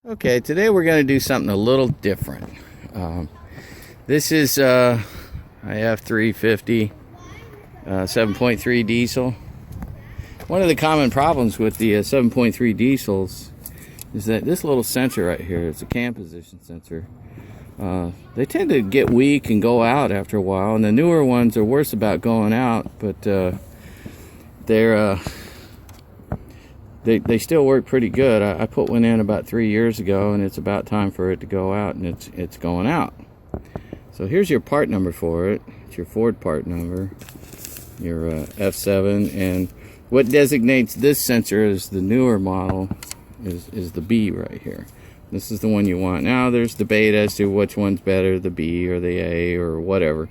Okay, today we're going to do something a little different. This is a F350 7.3 diesel. One of the common problems with the 7.3 diesels is that this little sensor right here, it's a cam position sensor, they tend to get weak and go out after a while, and the newer ones are worse about going out, but they still work pretty good. I put one in about 3 years ago, and it's about time for it to go out, and it's going out. So here's your part number for it. It's your Ford part number, your F7, and what designates this sensor as the newer model is the B right here. This is the one you want. Now there's debate as to which one's better, the B or the A or whatever,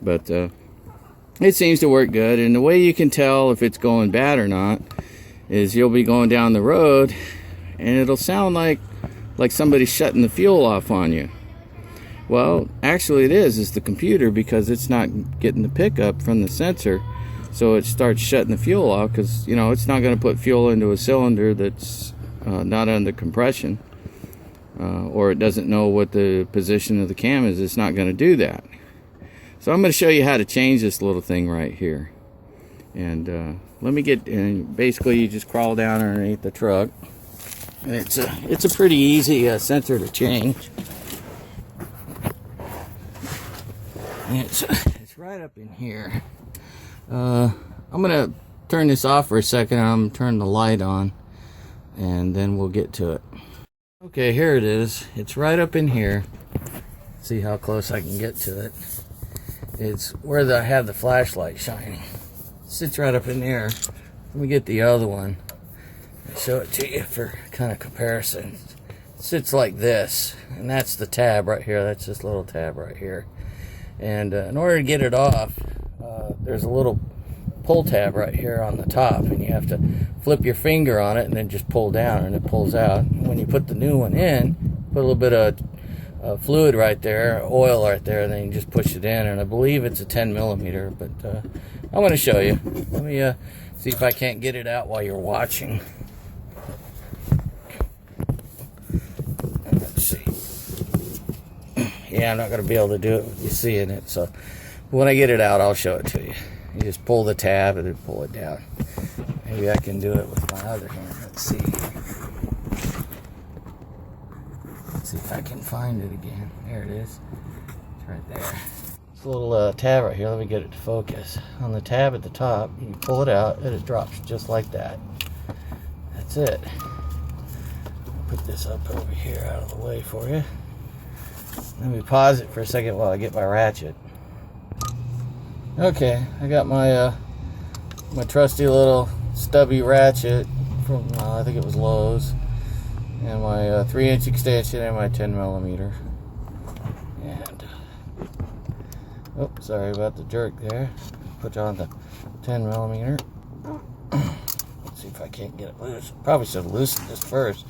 but it seems to work good. And the way you can tell if it's going bad or not is you'll be going down the road and it'll sound like somebody's shutting the fuel off on you. Well, actually it is the computer, because it's not getting the pickup from the sensor, so it starts shutting the fuel off, because it's not going to put fuel into a cylinder that's not under compression, or it doesn't know what the position of the cam is. It's not going to do that. So I'm going to show you how to change this little thing right here. And let me get, and basically you just crawl down underneath the truck, and it's a pretty easy sensor to change. And it's right up in here. I'm gonna turn this off for a second. I'm gonna turn the light on, and then we'll get to it. Okay, here it is. It's right up in here. See how close I can get to it. It's where I have the flashlight shining. It sits right up in there. Let me get the other one and show it to you for kind of comparison. It sits like this, and that's the tab right here. That's this little tab right here. And in order to get it off, there's a little pull tab right here on the top, and you have to flip your finger on it and then just pull down, and it pulls out. When you put the new one in, put a little bit of fluid right there, oil right there, and then you just push it in, and I believe it's a 10 millimeter, but I'm going to show you. Let me see if I can't get it out while you're watching. Let's see. Yeah, I'm not going to be able to do it with you seeing it, so when I get it out, I'll show it to you. You just pull the tab and then pull it down. Maybe I can do it with my other hand. Let's see. Let's see if I can find it again. There it is. It's right there. This little tab right here, let me get it to focus. On the tab at the top, you pull it out and it drops just like that. That's it. I'll put this up over here out of the way for you. Let me pause it for a second while I get my ratchet. Okay, I got my my trusty little stubby ratchet from I think it was Lowe's, and my 3-inch extension and my 10 millimeter. And oh, sorry about the jerk there. Put on the 10 millimeter. Let's see if I can't get it loose. Probably should have loosened this first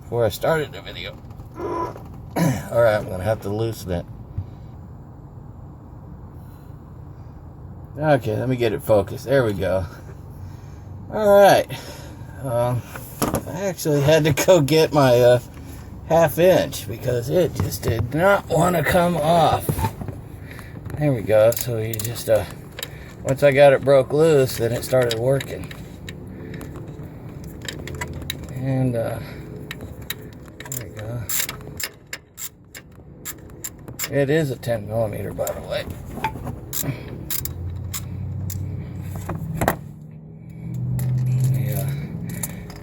before I started the video. Alright, I'm going to have to loosen it. Okay, let me get it focused. There we go. Alright. I actually had to go get my half-inch because it just did not want to come off. There we go. So you just, once I got it broke loose, then it started working. And, there we go. It is a 10 millimeter, by the way.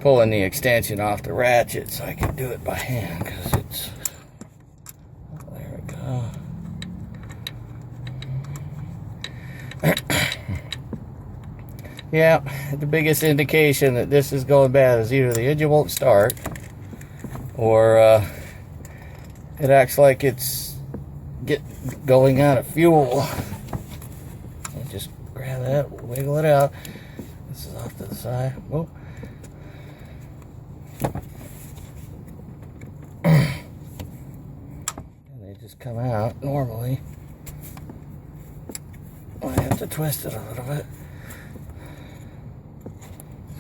Pulling the extension off the ratchet so I can do it by hand, because it's, there we go. Yeah, the biggest indication that this is going bad is either the engine won't start, or it acts like it's going out of fuel. And just grab that, wiggle it out. This is off to the side. Whoop. Come out normally. I have to twist it a little bit.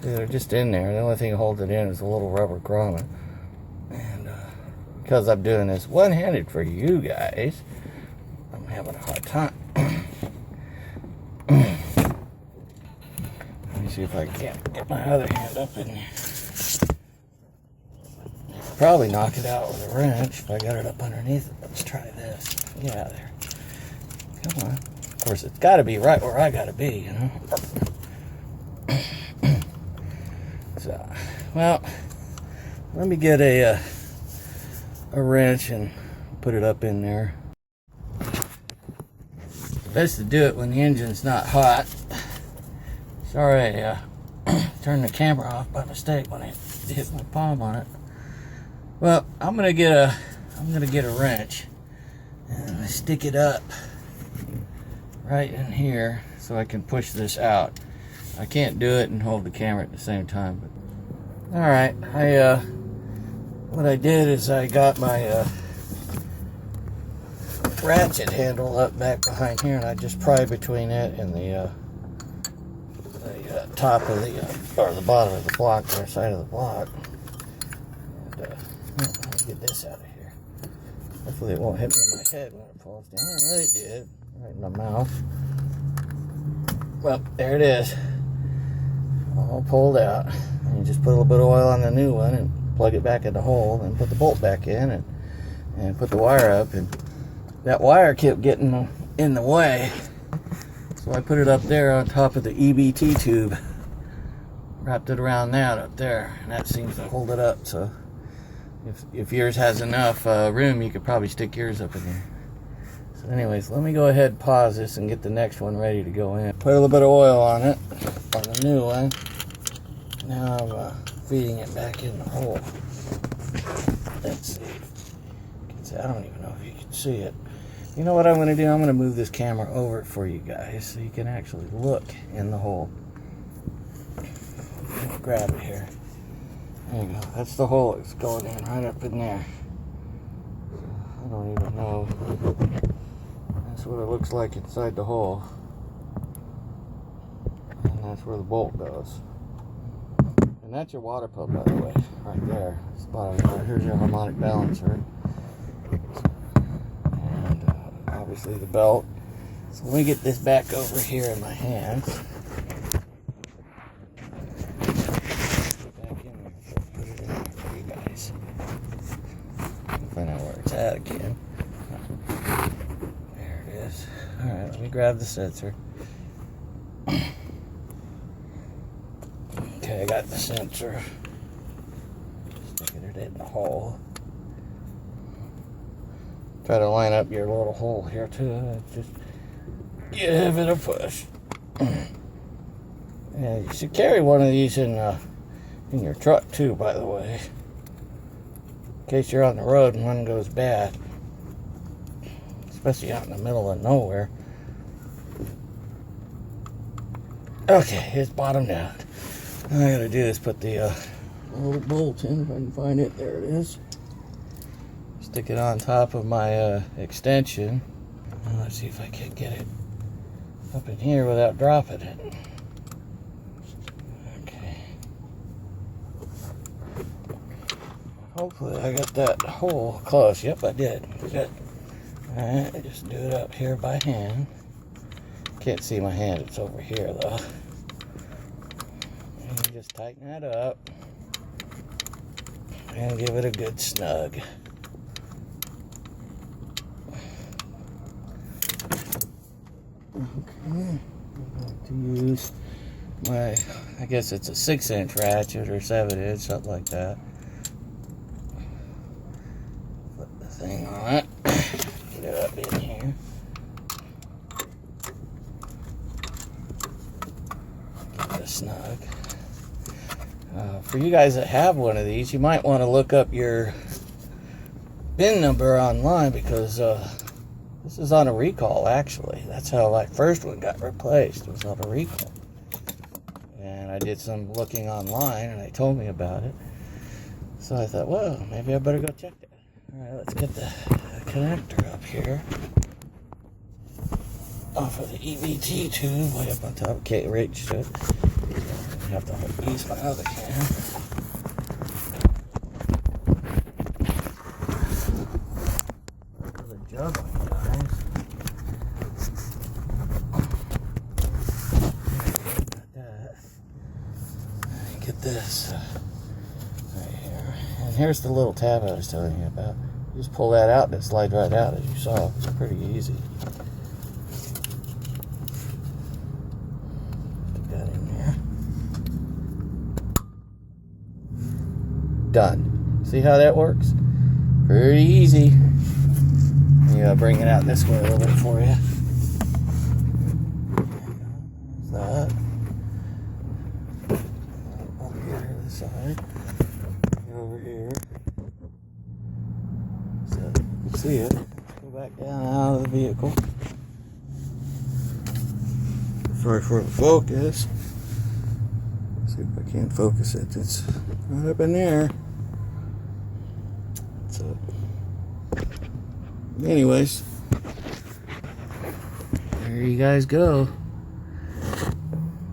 See, they're just in there. The only thing holding it in is a little rubber grommet. And because I'm doing this one-handed for you guys, I'm having a hard time. Let me see if I can't get my other hand up in there. Probably knock it out with a wrench if I got it up underneath it. Let's try this. Yeah, there. Come on. Of course, it's got to be right where I got to be, you know. So, well, let me get a wrench and put it up in there. Best to do it when the engine's not hot. Sorry, I turned the camera off by mistake when I hit my palm on it. Well, I'm gonna get a wrench and stick it up right in here so I can push this out. I can't do it and hold the camera at the same time. But all right, what I did is I got my ratchet handle up back behind here, and I just pry between it and the top of the or the bottom of the block, or side of the block. And let me get this out of here. Hopefully it won't hit me in my head when it falls down. It did, right in my mouth. Well, there it is, all pulled out. And you just put a little bit of oil on the new one and plug it back in the hole, and put the bolt back in, and put the wire up. And that wire kept getting in the way, so I put it up there on top of the EBT tube, wrapped it around that up there, and that seems to hold it up. So if yours has enough room, you could probably stick yours up in there. So anyways, let me go ahead and pause this and get the next one ready to go in. Put a little bit of oil on it, on the new one. Now I'm feeding it back in the hole. Let's see. I don't even know if you can see it. You know what I'm going to do? I'm going to move this camera over for you guys so you can actually look in the hole. Grab it here. There you go. That's the hole it's going in, right up in there. I don't even know. That's what it looks like inside the hole. And that's where the bolt goes. And that's your water pump, by the way, right there. It's the bottom right. Here's your harmonic balancer. And obviously the belt. So let me get this back over here in my hands. Back in there. Put it in there for you guys. Find out where it's at again. There it is. Alright, let me grab the sensor. Okay, I got the sensor. Sticking it in the hole. Try to line up your little hole here too. Just give it a push. Yeah, you should carry one of these in your truck too, by the way, in case you're on the road and one goes bad, especially out in the middle of nowhere. Okay, it's bottomed out. All I gotta do is put the little bolt in, if I can find it. There it is. Stick it on top of my extension. Let's see if I can get it up in here without dropping it. Okay. Hopefully I got that hole close. Yep, I did. Good. Alright, just do it up here by hand. Can't see my hand, it's over here though. And just tighten that up and give it a good snug. Okay, I'm going to use my, I guess it's a 6-inch ratchet or 7-inch, something like that. Put the thing on it, get it up in here. Get it snug. For you guys that have one of these, you might want to look up your VIN number online, because this is on a recall, actually. That's how my first one got replaced, was on a recall. And I did some looking online, and they told me about it. So I thought, well, maybe I better go check that. Alright, let's get the connector up here. Off of the EBT tube, way up on top. Can't reach it. I have to use my other hand. this right here. And here's the little tab I was telling you about. You just pull that out and it slides right out, as you saw. It's pretty easy. Stick that in there. Done. See how that works? Pretty easy. Yeah, bring it out this way a little bit for you. There's that. Over here to the side. Over here. So you can see it. Go back down out of the vehicle. Sorry for the focus. Let's see if I can't focus it. It's right up in there. So, anyways, there you guys go.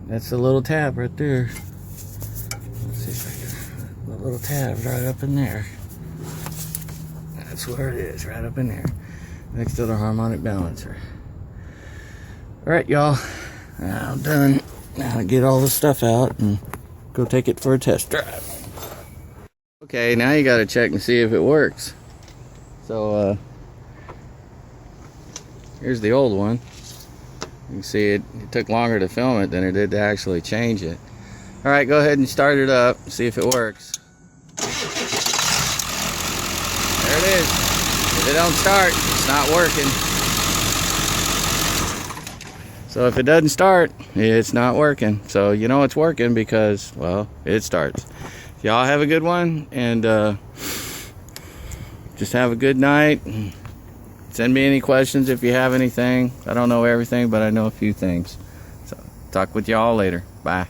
That's the little tab right there. Let's see if I can. The little tab right up in there. That's where it is, right up in there, next to the harmonic balancer. All right, y'all. Now I'm done. Now I get all the stuff out and go take it for a test drive. Okay, now you got to check and see if it works. So here's the old one. You can see it took longer to film it than it did to actually change it. All right, go ahead and start it up, see if it works. There it is. If it don't start, it's not working. So if it doesn't start, it's not working. So you know it's working because, well, it starts. Y'all have a good one, and just have a good night. Send me any questions if you have anything. I don't know everything, but I know a few things. So talk with y'all later. Bye.